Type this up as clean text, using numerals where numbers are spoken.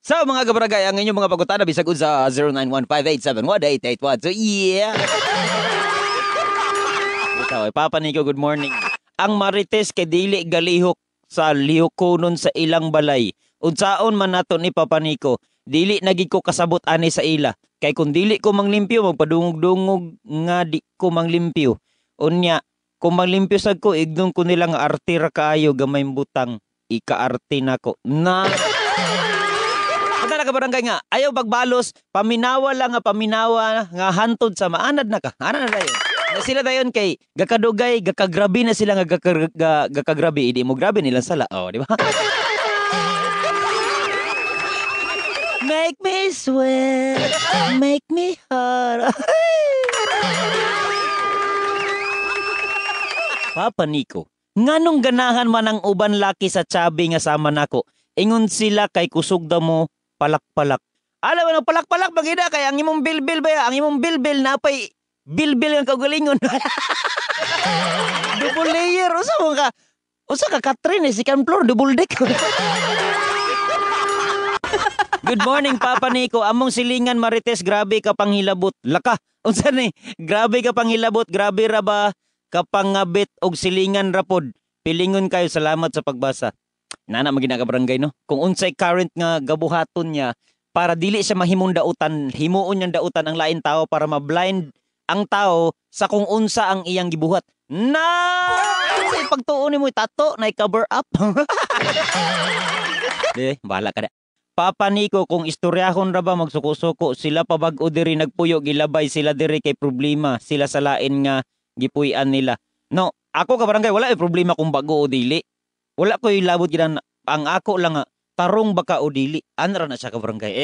So mga kabarangay, ang inyong mga pagutana bisag sa 0915871881. So yeah. Ito, Papa Nico, good morning. Ang Marites kay dili galihok sa lihukonon sa ilang balay. Unsaon man nato ni Papa Nico, dili nagig ko kasabot ani sa ila. Kay kung dili ko manglimpyo, magpadungog-dungog nga di ko manglimpyo. Unya, kung manglimpyo sad ko, igdong ko nila nga arte ra kaayo gamay butang. Ika-arte nako. Na Punta na ka barangay nga, ayaw bagbalos, paminawa lang nga paminawa nga hantod sa maanad na ka. Ano na dayon? Na sila dayon kay gakadugay, gakagrabe na sila nga gakagrabe, hindi mo grabe nilang sala. Oh, di ba? Make me sweat, make me hot. Papa Nico, nganong ganahan man ang uban laki sa tsabi nga sama nako? Ingon sila kay kusog da mo palak-palak. Alam mo, palak-palak magina kay ang imong bilbil ba ya? Ang imong bilbil na pa'y bilbil ang kagalingon. Double layer. Usa ka Catherine, second floor, double deck. Good morning, Papa Nico. Among silingan Marites, grabe ka panghilabot. Laka, unsa ni? Grabe ka panghilabot, grabe ra ba kapangabit og silingan rapod. Pilingon kayo, salamat sa pagbasa. Nana magina ka barangay no. Kung unsay current nga gabuhaton niya para dili siya mahimong dautan, himuon niyang dautan ang lain tao para ma-blind ang tao sa kung unsa ang iyang gibuhat. Na! Say pagtuon mo tato na cover up. Bahala ka na. Papa Nico, kung istoryahon ra ba magsuko-suko, sila pa bag-o diri nagpuyo gilabay sila diri kay problema sila sa lain nga gipuy-an nila. No, ako ka barangay wala ay problema kung bago o dili. Wala ko yung labot ginan, ang ako lang nga, tarong baka o dili. Anra na siya ka barangay.